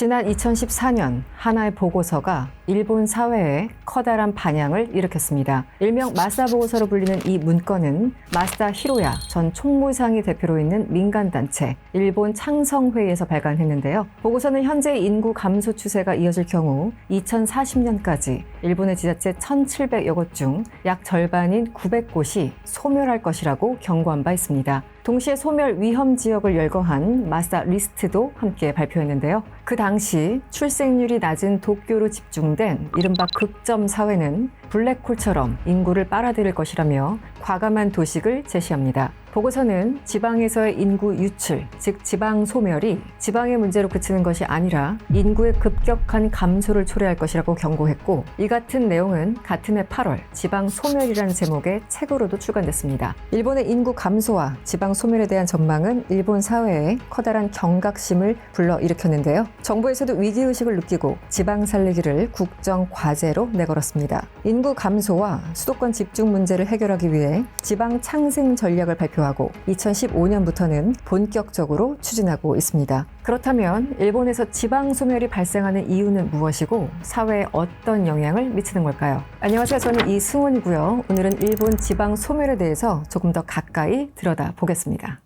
지난 2014년 하나의 보고서가 일본 사회에 커다란 반향을 일으켰습니다. 일명 마스다 보고서로 불리는 이 문건은 마스다 히로야 전 총무상이 대표로 있는 민간단체 일본 창성회의에서 발간했는데요. 보고서는 현재 인구 감소 추세가 이어질 경우 2040년까지 일본의 지자체 1,700여 곳 중 약 절반인 900곳이 소멸할 것이라고 경고한 바 있습니다. 동시에 소멸 위험 지역을 열거한 마스다 리스트도 함께 발표했는데요. 그 당시 출생률이 낮은 도쿄로 집중된 이른바 극점 사회는 블랙홀처럼 인구를 빨아들일 것이라며 과감한 도식을 제시합니다. 보고서는 지방에서의 인구 유출, 즉 지방 소멸이 지방의 문제로 그치는 것이 아니라 인구의 급격한 감소를 초래할 것이라고 경고했고, 이 같은 내용은 같은 해 8월 지방 소멸이라는 제목의 책으로도 출간됐습니다. 일본의 인구 감소와 지방 소멸에 대한 전망은 일본 사회에 커다란 경각심을 불러일으켰는데요. 정부에서도 위기의식을 느끼고 지방 살리기를 국정 과제로 내걸었습니다. 인구 감소와 수도권 집중 문제를 해결하기 위해 지방 창생 전략을 발표하고 2015년부터는 본격적으로 추진하고 있습니다. 그렇다면 일본에서 지방 소멸이 발생하는 이유는 무엇이고 사회에 어떤 영향을 미치는 걸까요? 안녕하세요. 저는 이승훈이고요. 오늘은 일본 지방 소멸에 대해서 조금 더 가까이 들여다보겠습니다.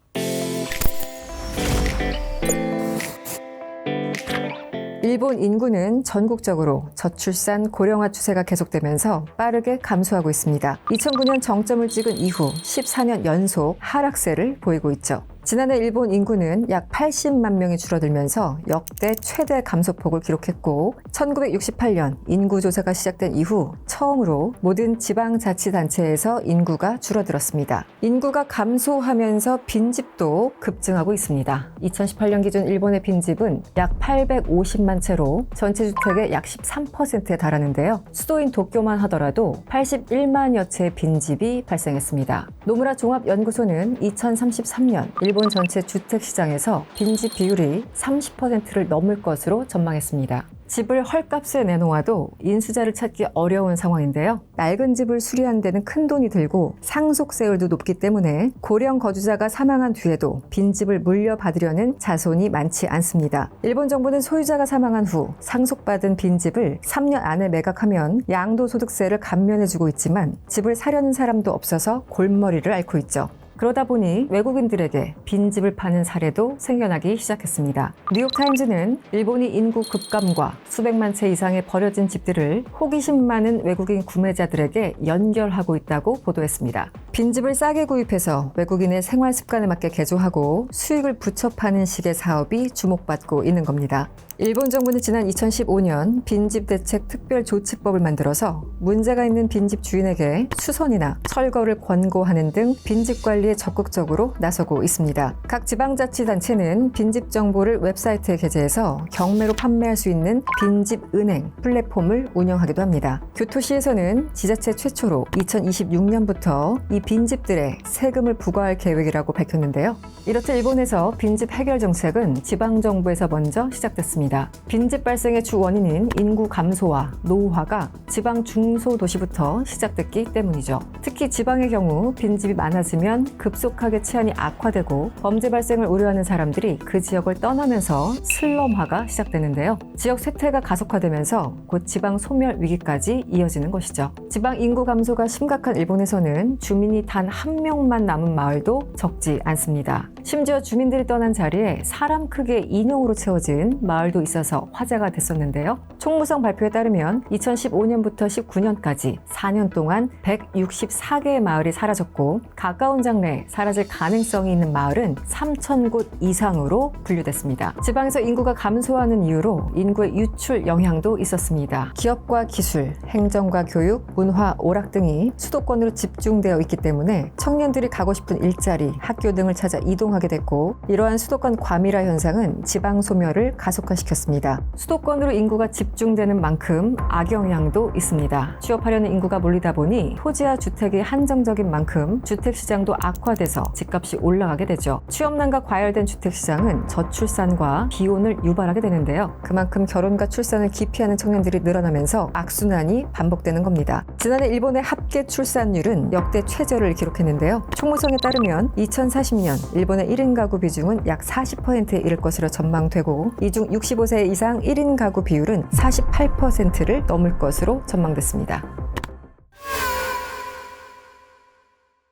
일본 인구는 전국적으로 저출산 고령화 추세가 계속되면서 빠르게 감소하고 있습니다. 2009년 정점을 찍은 이후 14년 연속 하락세를 보이고 있죠. 지난해 일본 인구는 약 80만 명이 줄어들면서 역대 최대 감소폭을 기록했고, 1968년 인구조사가 시작된 이후 처음으로 모든 지방자치단체에서 인구가 줄어들었습니다. 인구가 감소하면서 빈집도 급증하고 있습니다. 2018년 기준 일본의 빈집은 약 850만 채로 전체 주택의 약 13%에 달하는데요. 수도인 도쿄만 하더라도 81만여 채의 빈집이 발생했습니다. 노무라 종합연구소는 2033년 일본 전체 주택시장에서 빈집 비율이 30%를 넘을 것으로 전망했습니다. 집을 헐값에 내놓아도 인수자를 찾기 어려운 상황인데요. 낡은 집을 수리하는 데는 큰 돈이 들고 상속세율도 높기 때문에 고령 거주자가 사망한 뒤에도 빈집을 물려받으려는 자손이 많지 않습니다. 일본 정부는 소유자가 사망한 후 상속받은 빈집을 3년 안에 매각하면 양도소득세를 감면해주고 있지만 집을 사려는 사람도 없어서 골머리를 앓고 있죠. 그러다 보니 외국인들에게 빈집을 파는 사례도 생겨나기 시작했습니다. 뉴욕타임즈는 일본이 인구 급감과 수백만 채 이상의 버려진 집들을 호기심 많은 외국인 구매자들에게 연결하고 있다고 보도했습니다. 빈집을 싸게 구입해서 외국인의 생활 습관에 맞게 개조하고 수익을 붙여 파는 식의 사업이 주목받고 있는 겁니다. 일본 정부는 지난 2015년 빈집 대책 특별조치법을 만들어서 문제가 있는 빈집 주인에게 수선이나 철거를 권고하는 등 빈집 관리에 적극적으로 나서고 있습니다. 각 지방자치단체는 빈집 정보를 웹사이트에 게재해서 경매로 판매할 수 있는 빈집 은행 플랫폼을 운영하기도 합니다. 교토시에서는 지자체 최초로 2026년부터 이 빈집들에 세금을 부과할 계획이라고 밝혔는데요. 이렇듯 일본에서 빈집 해결 정책은 지방정부에서 먼저 시작됐습니다. 빈집 발생의 주 원인인 인구 감소와 노후화가 지방 중소도시부터 시작됐기 때문이죠. 특히 지방의 경우 빈집이 많아지면 급속하게 치안이 악화되고 범죄 발생을 우려하는 사람들이 그 지역을 떠나면서 슬럼화가 시작되는데요. 지역 쇠퇴가 가속화되면서 곧 지방 소멸 위기까지 이어지는 것이죠. 지방 인구 감소가 심각한 일본에서는 주민이 단 한 명만 남은 마을도 적지 않습니다. 심지어 주민들이 떠난 자리에 사람 크기의 인용으로 채워진 마을도 있어서 화제가 됐었는데요. 총무성 발표에 따르면 2015년부터 19년까지 4년 동안 164개의 마을이 사라졌고, 가까운 장래에 사라질 가능성이 있는 마을은 3,000곳 이상으로 분류됐습니다. 지방에서 인구가 감소하는 이유로 인구의 유출 영향도 있었습니다. 기업과 기술, 행정과 교육, 문화, 오락 등이 수도권으로 집중되어 있기 때문에 청년들이 가고 싶은 일자리, 학교 등을 찾아 이동하게 됐고, 이러한 수도권 과밀화 현상은 지방 소멸을 가속화시켰습니다. 수도권으로 인구가 집중되는 만큼 악영향도 있습니다. 취업하려는 인구가 몰리다 보니 토지와 주택이 한정적인 만큼 주택시장도 악화돼서 집값이 올라가게 되죠. 취업난과 과열된 주택시장은 저출산과 비혼을 유발하게 되는데요. 그만큼 결혼과 출산을 기피하는 청년들이 늘어나면서 악순환이 반복되는 겁니다. 지난해 일본의 합계 출산율은 역대 최저를 기록했는데요. 총무성에 따르면 2040년 일본의 1인 가구 비중은 약 40%에 이를 것으로 전망되고, 이 중 65세 이상 1인 가구 비율은 48%를 넘을 것으로 전망됐습니다.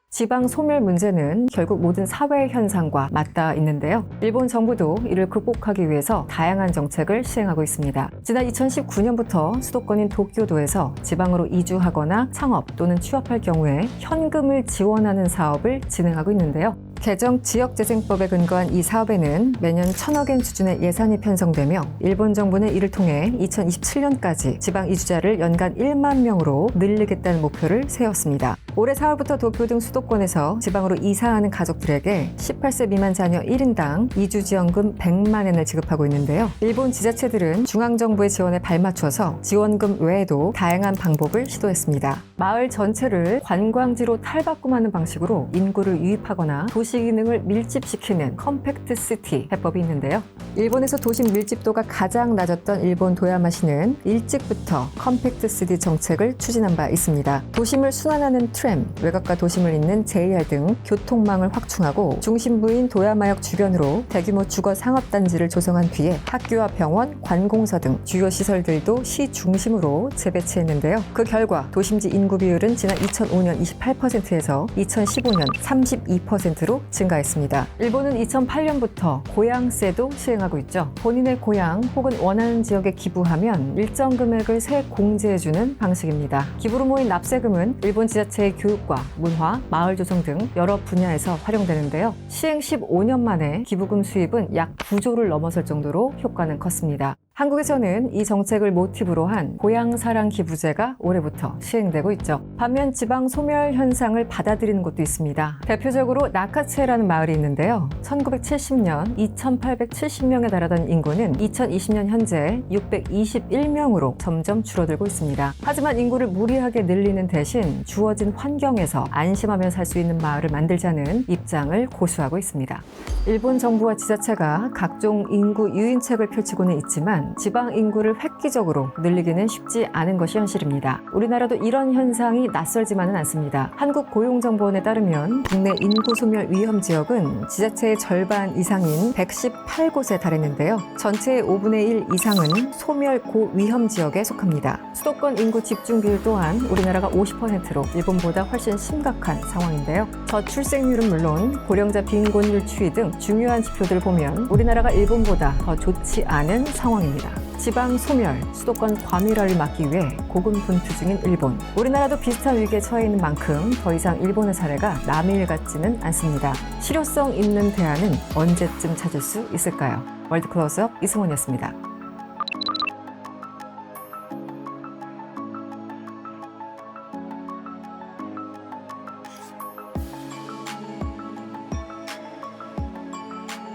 지방 소멸 문제는 결국 모든 사회 현상과 맞닿아 있는데요. 일본 정부도 이를 극복하기 위해서 다양한 정책을 시행하고 있습니다. 지난 2019년부터 수도권인 도쿄도에서 지방으로 이주하거나 창업 또는 취업할 경우에 현금을 지원하는 사업을 진행하고 있는데요. 개정 지역재생법에 근거한 이 사업에는 매년 1,000억엔 수준의 예산이 편성되며 일본 정부는 이를 통해 2027년까지 지방 이주자를 연간 1만 명으로 늘리겠다는 목표를 세웠습니다. 올해 4월부터 도쿄 등 수도권에서 지방으로 이사하는 가족들에게 18세 미만 자녀 1인당 이주지원금 100만 엔을 지급하고 있는데요. 일본 지자체들은 중앙정부의 지원에 발맞춰서 지원금 외에도 다양한 방법을 시도했습니다. 마을 전체를 관광지로 탈바꿈하는 방식으로 인구를 유입하거나 도시 기능을 밀집시키는 컴팩트 시티 해법이 있는데요. 일본에서 도심 밀집도가 가장 낮았던 일본 도야마시는 일찍부터 컴팩트 시티 정책을 추진한 바 있습니다. 도심을 순환하는 트램, 외곽과 도심을 잇는 JR 등 교통망을 확충하고 중심부인 도야마역 주변으로 대규모 주거 상업단지를 조성한 뒤에 학교와 병원, 관공서 등 주요 시설들도 시 중심으로 재배치했는데요. 그 결과 도심지 인구 비율은 지난 2005년 28%에서 2015년 32%로 증가했습니다. 일본은 2008년부터 고향세도 시행하고 있죠. 본인의 고향 혹은 원하는 지역에 기부하면 일정 금액을 세 공제해주는 방식입니다. 기부로 모인 납세금은 일본 지자체의 교육과 문화, 마을 조성 등 여러 분야에서 활용되는데요. 시행 15년 만에 기부금 수입은 약 9조를 넘어설 정도로 효과는 컸습니다. 한국에서는 이 정책을 모티브로 한 고향사랑 기부제가 올해부터 시행되고 있죠. 반면 지방 소멸 현상을 받아들이는 곳도 있습니다. 대표적으로 나카츠에라는 마을이 있는데요. 1970년 2,870명에 달하던 인구는 2020년 현재 621명으로 점점 줄어들고 있습니다. 하지만 인구를 무리하게 늘리는 대신 주어진 환경에서 안심하며 살 수 있는 마을을 만들자는 입장을 고수하고 있습니다. 일본 정부와 지자체가 각종 인구 유인책을 펼치고는 있지만 지방 인구를 획기적으로 늘리기는 쉽지 않은 것이 현실입니다. 우리나라도 이런 현상이 낯설지만은 않습니다. 한국고용정보원에 따르면 국내 인구 소멸 위험 지역은 지자체의 절반 이상인 118곳에 달했는데요. 전체의 5분의 1 이상은 소멸 고위험 지역에 속합니다. 수도권 인구 집중 비율 또한 우리나라가 50%로 일본보다 훨씬 심각한 상황인데요. 저출생률은 물론 고령자 빈곤율 추이 등 중요한 지표들을 보면 우리나라가 일본보다 더 좋지 않은 상황입니다. 지방 소멸, 수도권 과밀화를 막기 위해 고군분투 중인 일본. 우리나라도 비슷한 위기에 처해 있는 만큼 더 이상 일본의 사례가 남의 일 같지는 않습니다. 실효성 있는 대안은 언제쯤 찾을 수 있을까요? 월드 클로즈업 이승원이었습니다.